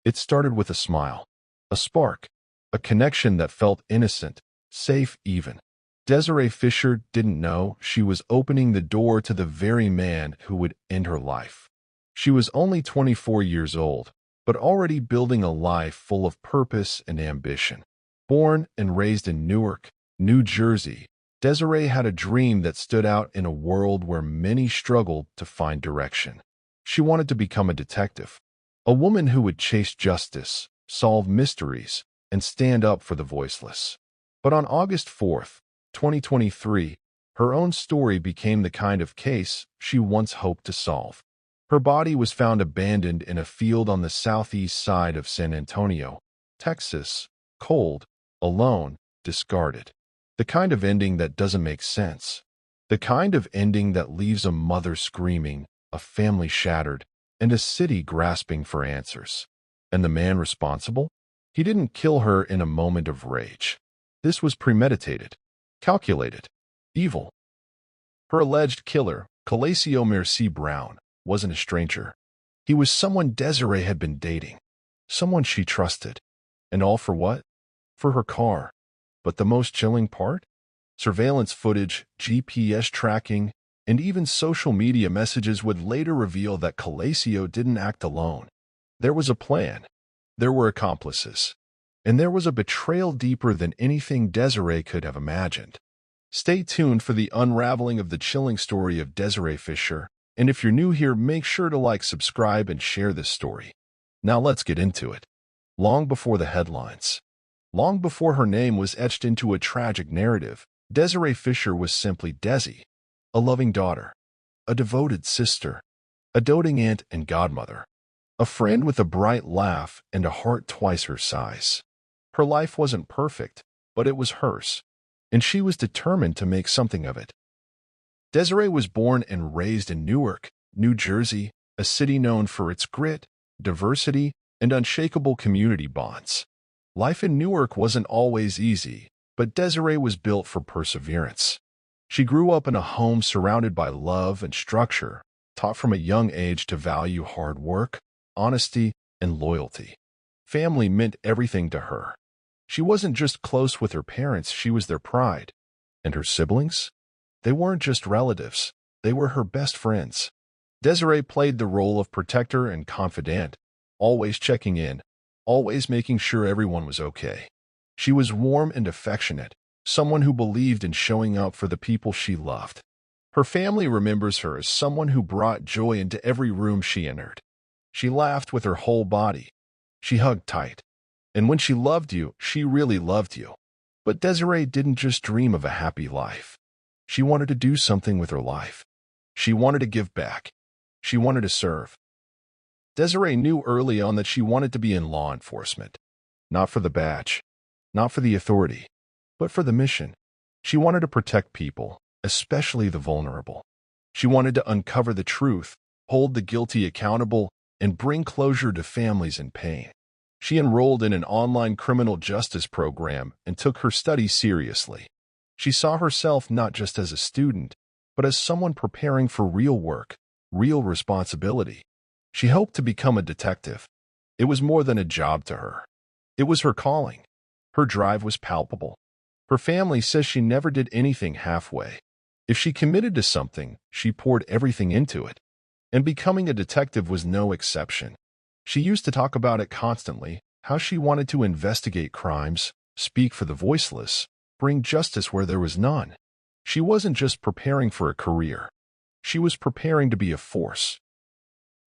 It started with a smile, a spark, a connection that felt innocent, safe even. Desiree Fisher didn't know she was opening the door to the very man who would end her life. She was only 24 years old, but already building a life full of purpose and ambition. Born and raised in Newark, New Jersey, Desiree had a dream that stood out in a world where many struggled to find direction. She wanted to become a detective, a woman who would chase justice, solve mysteries, and stand up for the voiceless. But on August 4th, 2023, her own story became the kind of case she once hoped to solve. Her body was found abandoned in a field on the southeast side of San Antonio, Texas, cold, alone, discarded. The kind of ending that doesn't make sense. The kind of ending that leaves a mother screaming, a family shattered, and a city grasping for answers. And the man responsible? He didn't kill her in a moment of rage. This was premeditated, calculated, evil. Her alleged killer, Calaseo Merci Brown, wasn't a stranger. He was someone Desiree had been dating, someone she trusted. And all for what? For her car. But the most chilling part? Surveillance footage, GPS tracking, and even social media messages would later reveal that Calaseo didn't act alone. There was a plan. There were accomplices. And there was a betrayal deeper than anything Desiree could have imagined. Stay tuned for the unraveling of the chilling story of Desiree Fisher, and if you're new here, make sure to like, subscribe, and share this story. Now let's get into it. Long before the headlines, long before her name was etched into a tragic narrative, Desiree Fisher was simply Desi, a loving daughter, a devoted sister, a doting aunt and godmother, a friend with a bright laugh and a heart twice her size. Her life wasn't perfect, but it was hers, and she was determined to make something of it. Desiree was born and raised in Newark, New Jersey, a city known for its grit, diversity, and unshakable community bonds. Life in Newark wasn't always easy, but Desiree was built for perseverance. She grew up in a home surrounded by love and structure, taught from a young age to value hard work, honesty, and loyalty. Family meant everything to her. She wasn't just close with her parents, she was their pride. And her siblings? They weren't just relatives, they were her best friends. Desiree played the role of protector and confidant, always checking in, always making sure everyone was okay. She was warm and affectionate, someone who believed in showing up for the people she loved. Her family remembers her as someone who brought joy into every room she entered. She laughed with her whole body. She hugged tight. And when she loved you, she really loved you. But Desiree didn't just dream of a happy life. She wanted to do something with her life. She wanted to give back. She wanted to serve. Desiree knew early on that she wanted to be in law enforcement. Not for the badge, not for the authority, but for the mission. She wanted to protect people, especially the vulnerable. She wanted to uncover the truth, hold the guilty accountable, and bring closure to families in pain. She enrolled in an online criminal justice program and took her studies seriously. She saw herself not just as a student, but as someone preparing for real work, real responsibility. She hoped to become a detective. It was more than a job to her. It was her calling. Her drive was palpable. Her family says she never did anything halfway. If she committed to something, she poured everything into it. And becoming a detective was no exception. She used to talk about it constantly, how she wanted to investigate crimes, speak for the voiceless, bring justice where there was none. She wasn't just preparing for a career. She was preparing to be a force.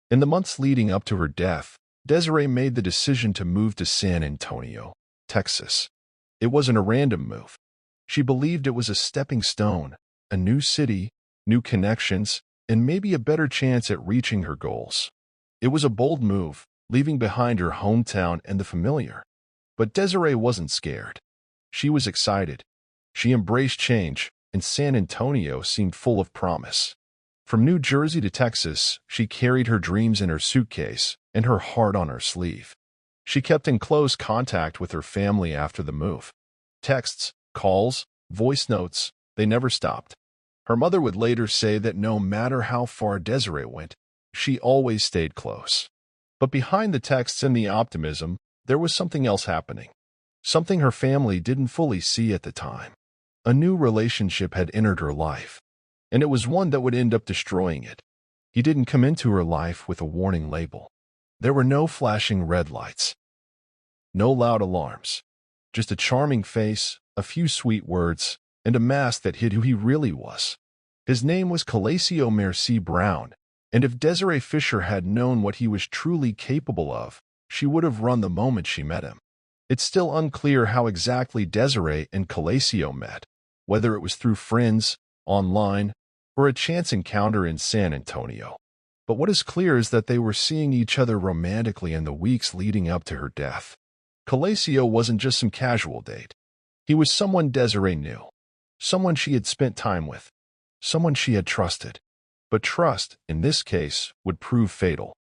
In the months leading up to her death, Desiree made the decision to move to San Antonio, Texas. It wasn't a random move. She believed it was a stepping stone, a new city, new connections, and maybe a better chance at reaching her goals. It was a bold move, leaving behind her hometown and the familiar. But Desiree wasn't scared. She was excited. She embraced change, and San Antonio seemed full of promise. From New Jersey to Texas, she carried her dreams in her suitcase and her heart on her sleeve. She kept in close contact with her family after the move. Texts, calls, voice notes, they never stopped. Her mother would later say that no matter how far Desiree went, she always stayed close. But behind the texts and the optimism, there was something else happening. Something her family didn't fully see at the time. A new relationship had entered her life, and it was one that would end up destroying it. He didn't come into her life with a warning label. There were no flashing red lights, no loud alarms, just a charming face, a few sweet words, and a mask that hid who he really was. His name was Calaseo Merci Brown, and if Desiree Fisher had known what he was truly capable of, she would have run the moment she met him. It's still unclear how exactly Desiree and Calaseo met, whether it was through friends, online, or a chance encounter in San Antonio. But what is clear is that they were seeing each other romantically in the weeks leading up to her death. Calaseo wasn't just some casual date. He was someone Desiree knew, someone she had spent time with, someone she had trusted. But trust, in this case, would prove fatal.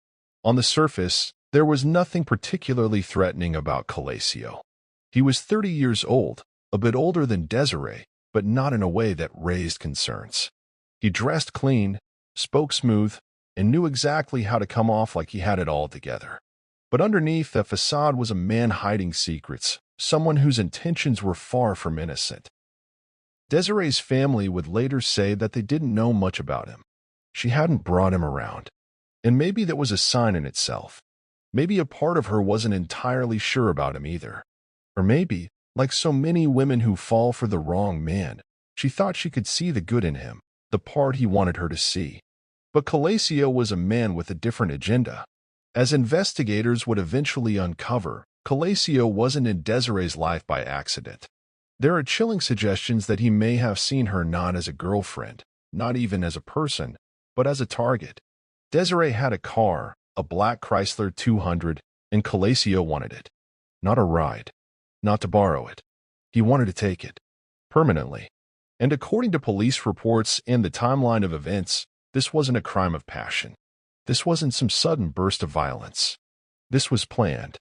On the surface, there was nothing particularly threatening about Calaseo. He was 30 years old, a bit older than Desiree, but not in a way that raised concerns. He dressed clean, spoke smooth, and knew exactly how to come off like he had it all together. But underneath that facade was a man hiding secrets, someone whose intentions were far from innocent. Desiree's family would later say that they didn't know much about him. She hadn't brought him around. And maybe that was a sign in itself. Maybe a part of her wasn't entirely sure about him either. Or maybe, like so many women who fall for the wrong man, she thought she could see the good in him, the part he wanted her to see. But Calaseo was a man with a different agenda. As investigators would eventually uncover, Calaseo wasn't in Desiree's life by accident. There are chilling suggestions that he may have seen her not as a girlfriend, not even as a person, but as a target. Desiree had a car, a black Chrysler 200, and Calaseo wanted it. Not a ride. Not to borrow it. He wanted to take it. Permanently. And according to police reports and the timeline of events, this wasn't a crime of passion. This wasn't some sudden burst of violence. This was planned.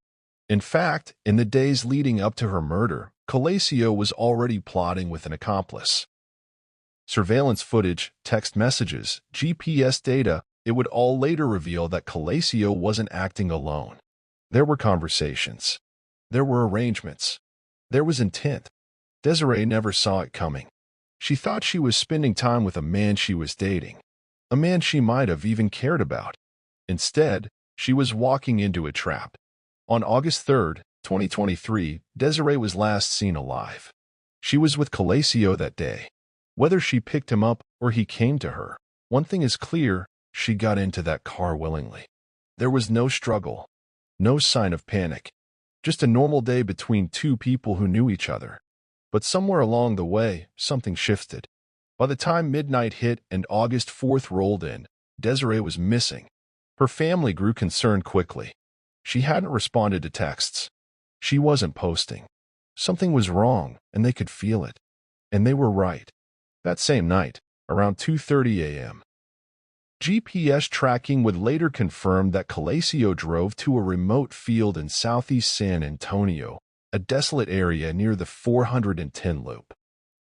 In fact, in the days leading up to her murder, Calaseo was already plotting with an accomplice. Surveillance footage, text messages, GPS data, it would all later reveal that Calaseo wasn't acting alone. There were conversations. There were arrangements. There was intent. Desiree never saw it coming. She thought she was spending time with a man she was dating, a man she might have even cared about. Instead, she was walking into a trap. On August 3, 2023, Desiree was last seen alive. She was with Calaseo that day. Whether she picked him up or he came to her, one thing is clear, she got into that car willingly. There was no struggle, no sign of panic, just a normal day between two people who knew each other. But somewhere along the way, something shifted. By the time midnight hit and August 4th rolled in, Desiree was missing. Her family grew concerned quickly. She hadn't responded to texts. She wasn't posting. Something was wrong, and they could feel it. And they were right. That same night, around 2:30 a.m., GPS tracking would later confirm that Calaseo drove to a remote field in southeast San Antonio, a desolate area near the 410 loop.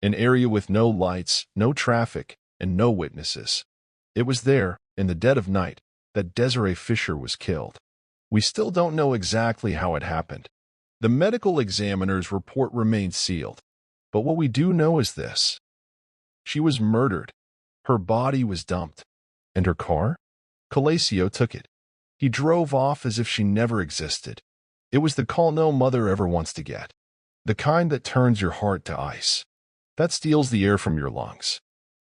An area with no lights, no traffic, and no witnesses. It was there, in the dead of night, that Desiree Fisher was killed. We still don't know exactly how it happened. The medical examiner's report remains sealed. But what we do know is this. She was murdered. Her body was dumped. And her car? Calaseo took it. He drove off as if she never existed. It was the call no mother ever wants to get. The kind that turns your heart to ice. That steals the air from your lungs.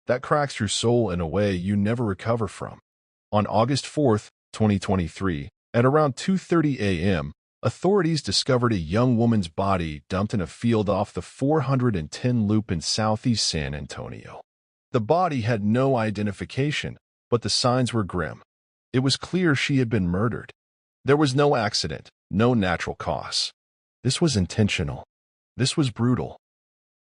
That cracks your soul in a way you never recover from. On August 4th, 2023, at around 2:30 a.m., authorities discovered a young woman's body dumped in a field off the 410 loop in southeast San Antonio. The body had no identification, but the signs were grim. It was clear she had been murdered. There was no accident, no natural cause. This was intentional. This was brutal.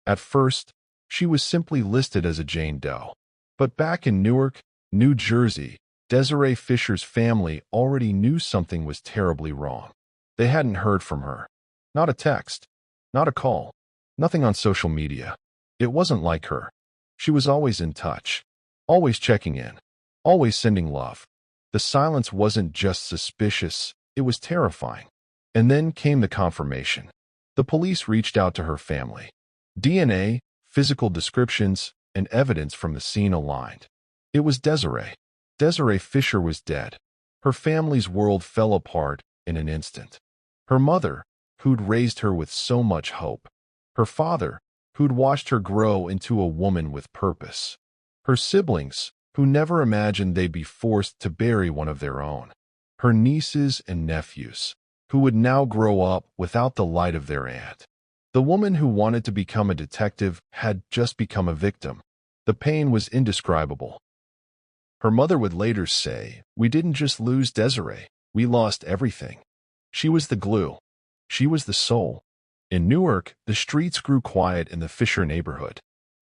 At first, she was simply listed as a Jane Doe. But back in Newark, New Jersey, Desiree Fisher's family already knew something was terribly wrong. They hadn't heard from her. Not a text. Not a call. Nothing on social media. It wasn't like her. She was always in touch. Always checking in. Always sending love. The silence wasn't just suspicious, It was terrifying. And then came the confirmation. The police reached out to her family. DNA, physical descriptions, and evidence from the scene aligned. It was Desiree. Desiree Fisher was dead. Her family's world fell apart in an instant. Her mother, who'd raised her with so much hope. Her father, who'd watched her grow into a woman with purpose. Her siblings, who never imagined they'd be forced to bury one of their own. Her nieces and nephews, who would now grow up without the light of their aunt. The woman who wanted to become a detective had just become a victim. The pain was indescribable. Her mother would later say, "We didn't just lose Desiree, we lost everything. She was the glue. She was the soul." In Newark, the streets grew quiet in the Fisher neighborhood.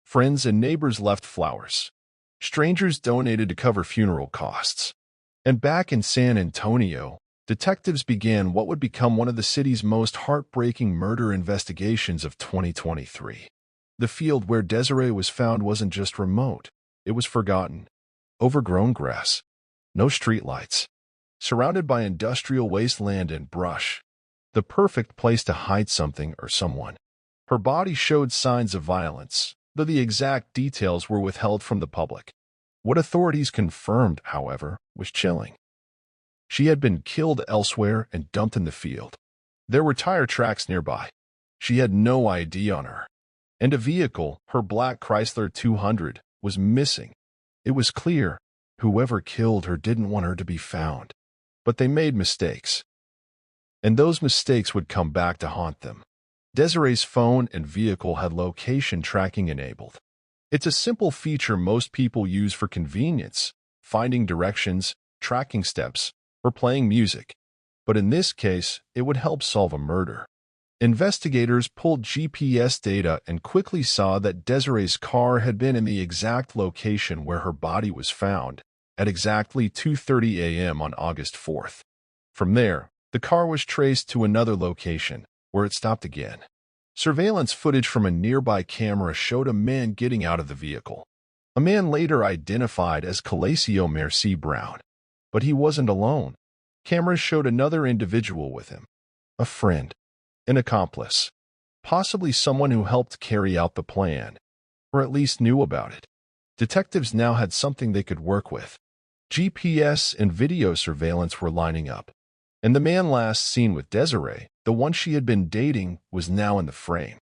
Friends and neighbors left flowers. Strangers donated to cover funeral costs. And back in San Antonio, detectives began what would become one of the city's most heartbreaking murder investigations of 2023. The field where Desiree was found wasn't just remote. It was forgotten. Overgrown grass. No streetlights. Surrounded by industrial wasteland and brush. The perfect place to hide something or someone. Her body showed signs of violence, though the exact details were withheld from the public. What authorities confirmed, however, was chilling. She had been killed elsewhere and dumped in the field. There were tire tracks nearby. She had no ID on her. And a vehicle, her black Chrysler 200, was missing. It was clear whoever killed her didn't want her to be found. But they made mistakes. And those mistakes would come back to haunt them. Desiree's phone and vehicle had location tracking enabled. It's a simple feature most people use for convenience, finding directions, tracking steps, or playing music. But in this case, it would help solve a murder. Investigators pulled GPS data and quickly saw that Desiree's car had been in the exact location where her body was found, at exactly 2:30 a.m. on August 4th. From there, the car was traced to another location, where it stopped again. Surveillance footage from a nearby camera showed a man getting out of the vehicle. A man later identified as Calaseo Merci Brown. But he wasn't alone. Cameras showed another individual with him. A friend. An accomplice. Possibly someone who helped carry out the plan. Or at least knew about it. Detectives now had something they could work with. GPS and video surveillance were lining up. And the man last seen with Desiree, the one she had been dating, was now in the frame.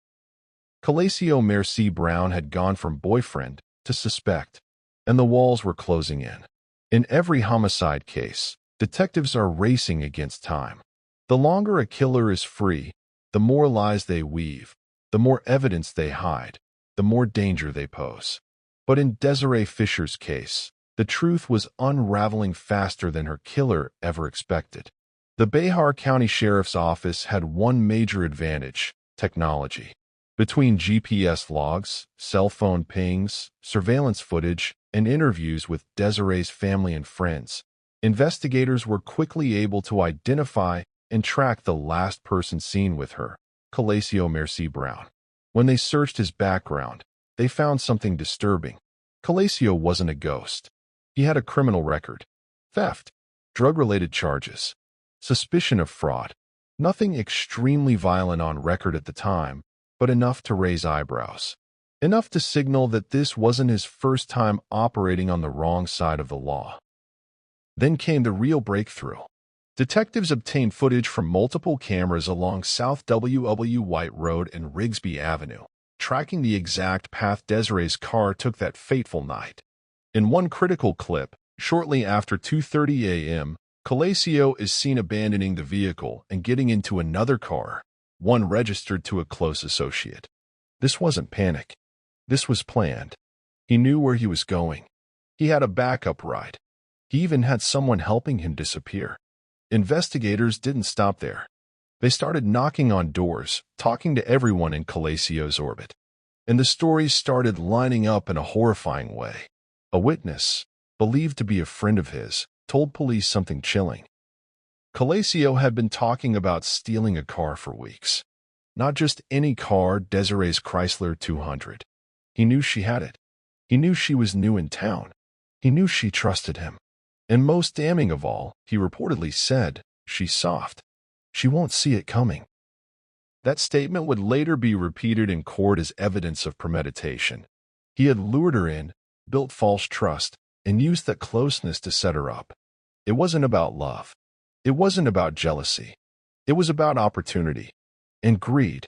Calaseo Merci Brown had gone from boyfriend to suspect, and the walls were closing in. In every homicide case, detectives are racing against time. The longer a killer is free, the more lies they weave, the more evidence they hide, the more danger they pose. But in Desiree Fisher's case, the truth was unraveling faster than her killer ever expected. The Bexar County Sheriff's Office had one major advantage: technology. Between GPS logs, cell phone pings, surveillance footage, and interviews with Desiree's family and friends, investigators were quickly able to identify and track the last person seen with her, Calaseo Merci Brown. When they searched his background, they found something disturbing. Calaseo wasn't a ghost. He had a criminal record: theft, drug-related charges, suspicion of fraud. Nothing extremely violent on record at the time, but enough to raise eyebrows. Enough to signal that this wasn't his first time operating on the wrong side of the law. Then came the real breakthrough. Detectives obtained footage from multiple cameras along South W.W. White Road and Rigsby Avenue, tracking the exact path Desiree's car took that fateful night. In one critical clip, shortly after 2:30 a.m., Calaseo is seen abandoning the vehicle and getting into another car, one registered to a close associate. This wasn't panic. This was planned. He knew where he was going. He had a backup ride. He even had someone helping him disappear. Investigators didn't stop there. They started knocking on doors, talking to everyone in Calaseo's orbit. And the stories started lining up in a horrifying way. A witness, believed to be a friend of his, told police something chilling. Calaseo had been talking about stealing a car for weeks. Not just any car, Desiree's Chrysler 200. He knew she had it. He knew she was new in town. He knew she trusted him. And most damning of all, he reportedly said, she's soft. She won't see it coming. That statement would later be repeated in court as evidence of premeditation. He had lured her in, built false trust, and used that closeness to set her up. It wasn't about love. It wasn't about jealousy. It was about opportunity and greed.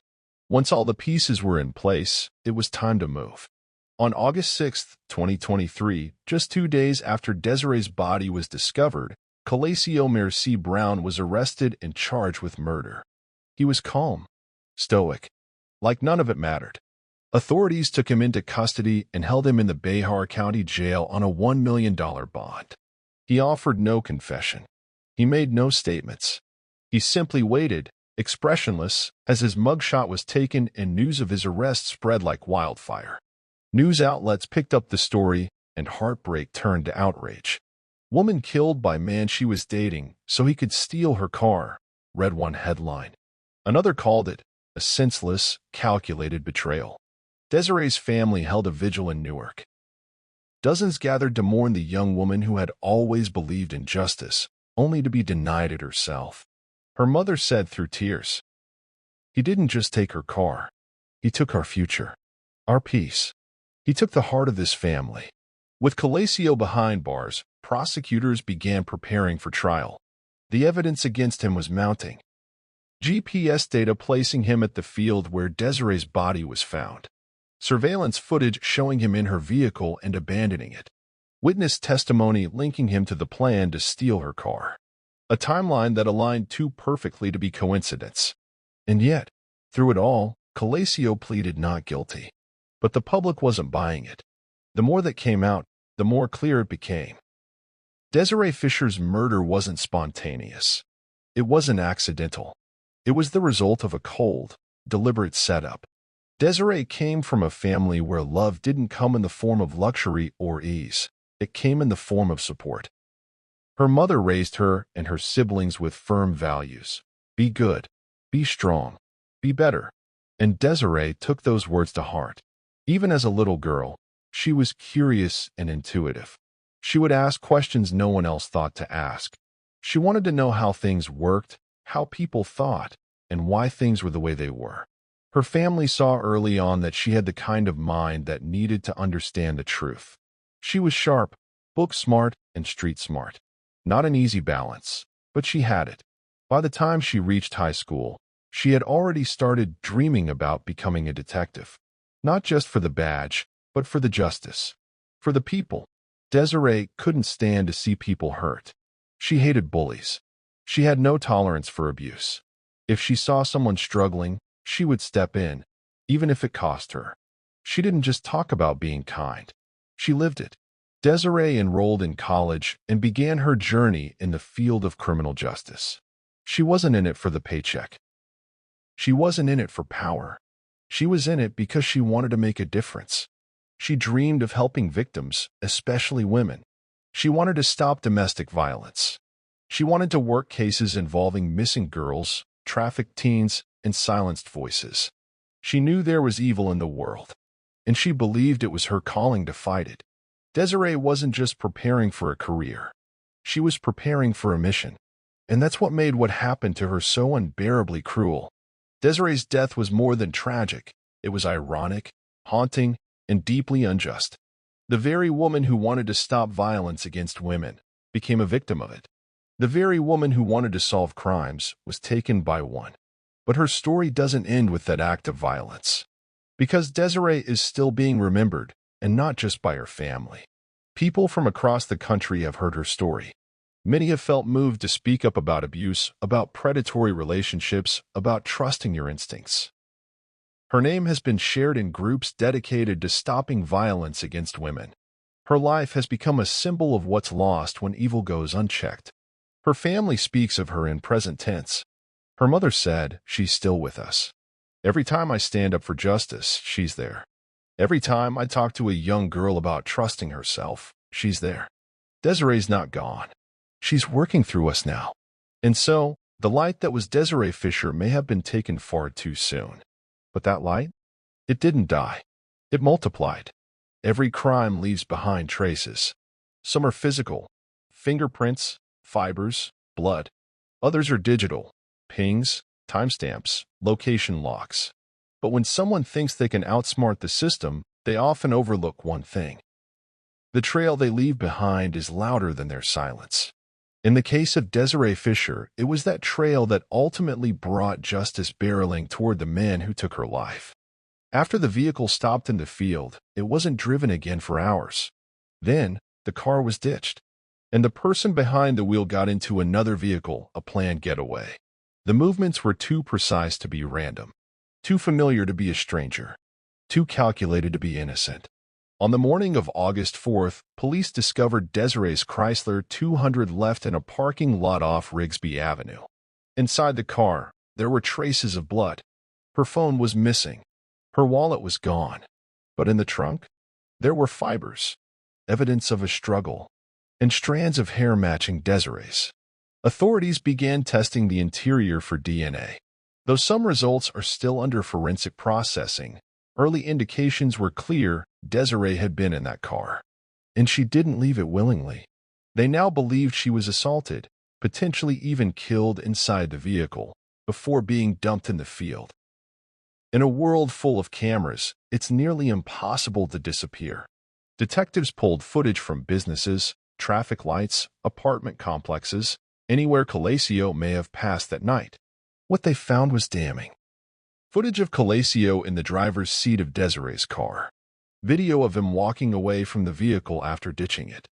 Once all the pieces were in place, it was time to move. On August 6, 2023, just 2 days after Desiree's body was discovered, Calaseo Merci Brown was arrested and charged with murder. He was calm, stoic, like none of it mattered. Authorities took him into custody and held him in the Bihar County Jail on a $1 million bond. He offered no confession. He made no statements. He simply waited, expressionless, as his mugshot was taken and news of his arrest spread like wildfire. News outlets picked up the story, and heartbreak turned to outrage. "Woman killed by man she was dating so he could steal her car," read one headline. Another called it a senseless, calculated betrayal. Desiree's family held a vigil in Newark. Dozens gathered to mourn the young woman who had always believed in justice, only to be denied it herself. Her mother said through tears, "He didn't just take her car. He took our future, our peace. He took the heart of this family." With Calaseo behind bars, prosecutors began preparing for trial. The evidence against him was mounting. GPS data placing him at the field where Desiree's body was found. Surveillance footage showing him in her vehicle and abandoning it. Witness testimony linking him to the plan to steal her car. A timeline that aligned too perfectly to be coincidence. And yet, through it all, Calaseo pleaded not guilty. But the public wasn't buying it. The more that came out, the more clear it became. Desiree Fisher's murder wasn't spontaneous. It wasn't accidental. It was the result of a cold, deliberate setup. Desiree came from a family where love didn't come in the form of luxury or ease. It came in the form of support. Her mother raised her and her siblings with firm values. Be good. Be strong. Be better. And Desiree took those words to heart. Even as a little girl, she was curious and intuitive. She would ask questions no one else thought to ask. She wanted to know how things worked, how people thought, and why things were the way they were. Her family saw early on that she had the kind of mind that needed to understand the truth. She was sharp, book smart, and street smart. Not an easy balance, but she had it. By the time she reached high school, she had already started dreaming about becoming a detective. Not just for the badge, but for the justice. For the people. Desiree couldn't stand to see people hurt. She hated bullies. She had no tolerance for abuse. If she saw someone struggling, she would step in, even if it cost her. She didn't just talk about being kind. She lived it. Desiree enrolled in college and began her journey in the field of criminal justice. She wasn't in it for the paycheck. She wasn't in it for power. She was in it because she wanted to make a difference. She dreamed of helping victims, especially women. She wanted to stop domestic violence. She wanted to work cases involving missing girls, trafficked teens, and silenced voices. She knew there was evil in the world, and she believed it was her calling to fight it. Desiree wasn't just preparing for a career. She was preparing for a mission. And that's what made what happened to her so unbearably cruel. Desiree's death was more than tragic. It was ironic, haunting, and deeply unjust. The very woman who wanted to stop violence against women became a victim of it. The very woman who wanted to solve crimes was taken by one. But her story doesn't end with that act of violence. Because Desiree is still being remembered, and not just by her family. People from across the country have heard her story. Many have felt moved to speak up about abuse, about predatory relationships, about trusting your instincts. Her name has been shared in groups dedicated to stopping violence against women. Her life has become a symbol of what's lost when evil goes unchecked. Her family speaks of her in present tense. Her mother said, "She's still with us. Every time I stand up for justice, she's there. Every time I talk to a young girl about trusting herself, she's there." Desiree's not gone. She's working through us now. And so, the light that was Desiree Fisher may have been taken far too soon. But that light? It didn't die. It multiplied. Every crime leaves behind traces. Some are physical, fingerprints, fibers, blood. Others are digital, pings, timestamps, location locks. But when someone thinks they can outsmart the system, they often overlook one thing. The trail they leave behind is louder than their silence. In the case of Desiree Fisher, it was that trail that ultimately brought justice barreling toward the man who took her life. After the vehicle stopped in the field, it wasn't driven again for hours. Then, the car was ditched, and the person behind the wheel got into another vehicle, a planned getaway. The movements were too precise to be random, too familiar to be a stranger, too calculated to be innocent. On the morning of August 4th, police discovered Desiree's Chrysler 200 left in a parking lot off Rigsby Avenue. Inside the car, there were traces of blood. Her phone was missing. Her wallet was gone. But in the trunk, there were fibers, evidence of a struggle, and strands of hair matching Desiree's. Authorities began testing the interior for DNA. Though some results are still under forensic processing, early indications were clear Desiree had been in that car. And she didn't leave it willingly. They now believed she was assaulted, potentially even killed inside the vehicle, before being dumped in the field. In a world full of cameras, it's nearly impossible to disappear. Detectives pulled footage from businesses, traffic lights, apartment complexes, anywhere Calaseo may have passed that night. What they found was damning. Footage of Calaseo in the driver's seat of Desiree's car. Video of him walking away from the vehicle after ditching it.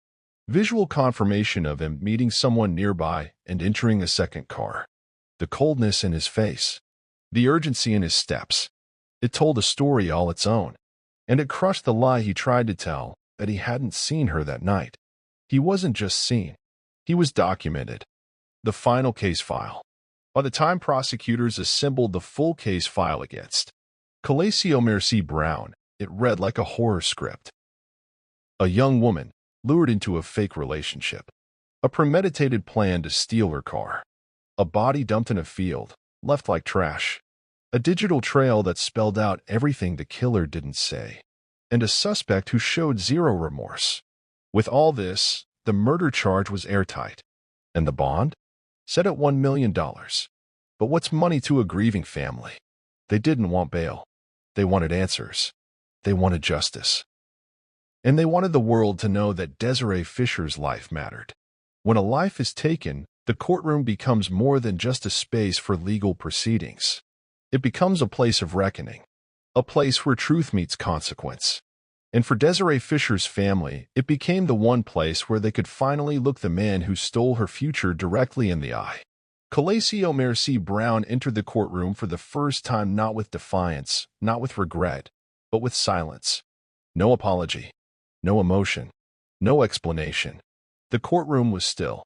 Visual confirmation of him meeting someone nearby and entering a second car. The coldness in his face. The urgency in his steps. It told a story all its own. And it crushed the lie he tried to tell, that he hadn't seen her that night. He wasn't just seen. He was documented. The final case file. By the time prosecutors assembled the full case file against Calaseo Merci Brown, it read like a horror script. A young woman, lured into a fake relationship. A premeditated plan to steal her car. A body dumped in a field, left like trash. A digital trail that spelled out everything the killer didn't say. And a suspect who showed zero remorse. With all this, the murder charge was airtight. And the bond? Set at $1 million. But what's money to a grieving family? They didn't want bail. They wanted answers. They wanted justice. And they wanted the world to know that Desiree Fisher's life mattered. When a life is taken, the courtroom becomes more than just a space for legal proceedings. It becomes a place of reckoning, a place where truth meets consequence. And for Desiree Fisher's family, it became the one place where they could finally look the man who stole her future directly in the eye. Calaseo Merci Brown entered the courtroom for the first time not with defiance, not with regret, but with silence. No apology, no emotion, no explanation. The courtroom was still.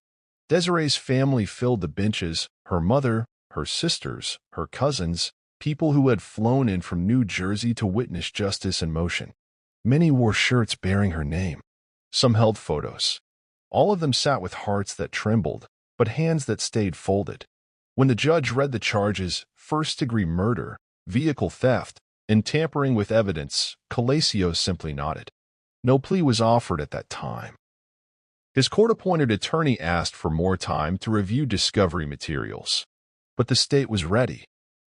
Desiree's family filled the benches, her mother, her sisters, her cousins, people who had flown in from New Jersey to witness justice in motion. Many wore shirts bearing her name. Some held photos. All of them sat with hearts that trembled, but hands that stayed folded. When the judge read the charges, first-degree murder, vehicle theft, and tampering with evidence, Calaseo simply nodded. No plea was offered at that time. His court-appointed attorney asked for more time to review discovery materials. But the state was ready.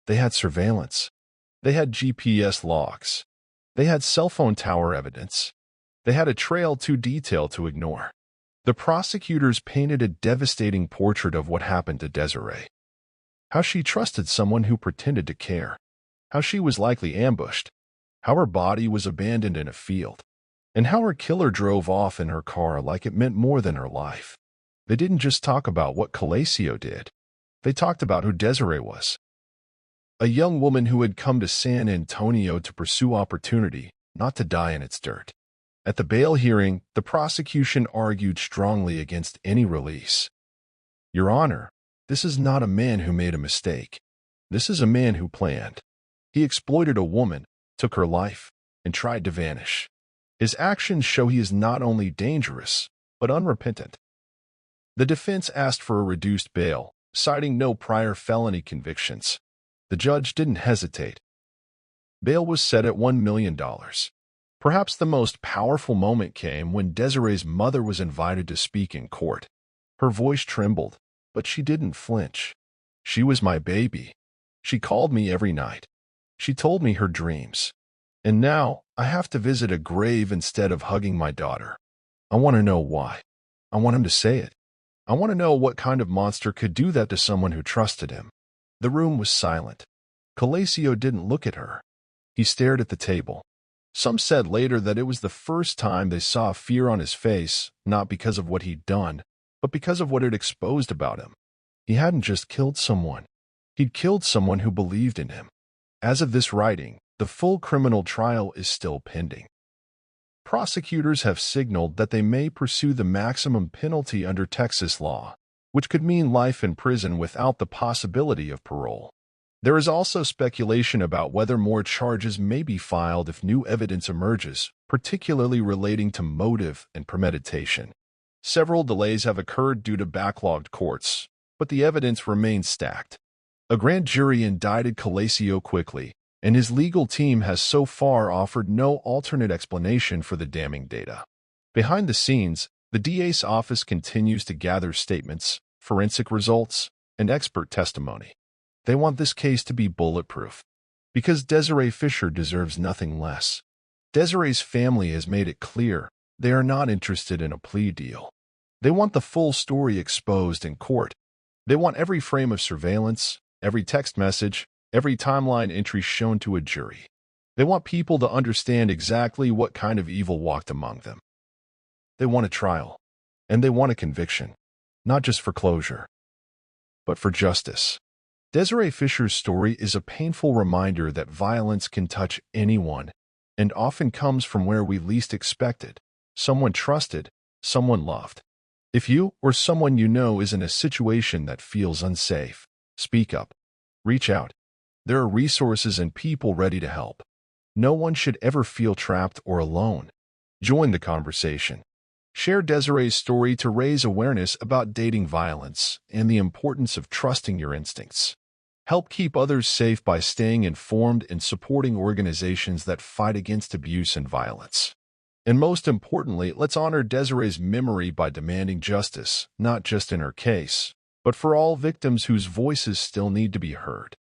They had surveillance. They had GPS logs. They had cell phone tower evidence. They had a trail too detailed to ignore. The prosecutors painted a devastating portrait of what happened to Desiree. How she trusted someone who pretended to care. How she was likely ambushed. How her body was abandoned in a field. And how her killer drove off in her car like it meant more than her life. They didn't just talk about what Calaseo did. They talked about who Desiree was. A young woman who had come to San Antonio to pursue opportunity, not to die in its dirt. At the bail hearing, the prosecution argued strongly against any release. Your Honor, this is not a man who made a mistake. This is a man who planned. He exploited a woman, took her life, and tried to vanish. His actions show he is not only dangerous, but unrepentant. The defense asked for a reduced bail, citing no prior felony convictions. The judge didn't hesitate. Bail was set at $1 million. Perhaps the most powerful moment came when Desiree's mother was invited to speak in court. Her voice trembled, But she didn't flinch. She was my baby. She called me every night. She told me her dreams. And now I have to visit a grave instead of hugging my daughter. I want to know why. I want him to say it. I want to know what kind of monster could do that to someone who trusted him. The room was silent. Calaseo didn't look at her. He stared at the table. Some said later that it was the first time they saw fear on his face, not because of what he'd done, but because of what it exposed about him. He hadn't just killed someone. He'd killed someone who believed in him. As of this writing, the full criminal trial is still pending. Prosecutors have signaled that they may pursue the maximum penalty under Texas law, which could mean life in prison without the possibility of parole. There is also speculation about whether more charges may be filed if new evidence emerges, particularly relating to motive and premeditation. Several delays have occurred due to backlogged courts, but the evidence remains stacked. A grand jury indicted Calaseo quickly, and his legal team has so far offered no alternate explanation for the damning data. Behind the scenes, the DA's office continues to gather statements, forensic results, and expert testimony. They want this case to be bulletproof, because Desiree Fisher deserves nothing less. Desiree's family has made it clear they are not interested in a plea deal. They want the full story exposed in court. They want every frame of surveillance, every text message, every timeline entry shown to a jury. They want people to understand exactly what kind of evil walked among them. They want a trial, and they want a conviction, not just for closure, but for justice. Desiree Fisher's story is a painful reminder that violence can touch anyone and often comes from where we least expect it. Someone trusted, someone loved. If you or someone you know is in a situation that feels unsafe, speak up. Reach out. There are resources and people ready to help. No one should ever feel trapped or alone. Join the conversation. Share Desiree's story to raise awareness about dating violence and the importance of trusting your instincts. Help keep others safe by staying informed and supporting organizations that fight against abuse and violence. And most importantly, let's honor Desiree's memory by demanding justice, not just in her case, but for all victims whose voices still need to be heard.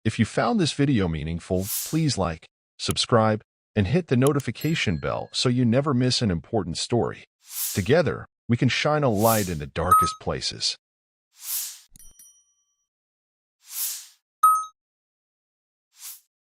If you found this video meaningful, please like, subscribe, and hit the notification bell so you never miss an important story. Together, we can shine a light in the darkest places.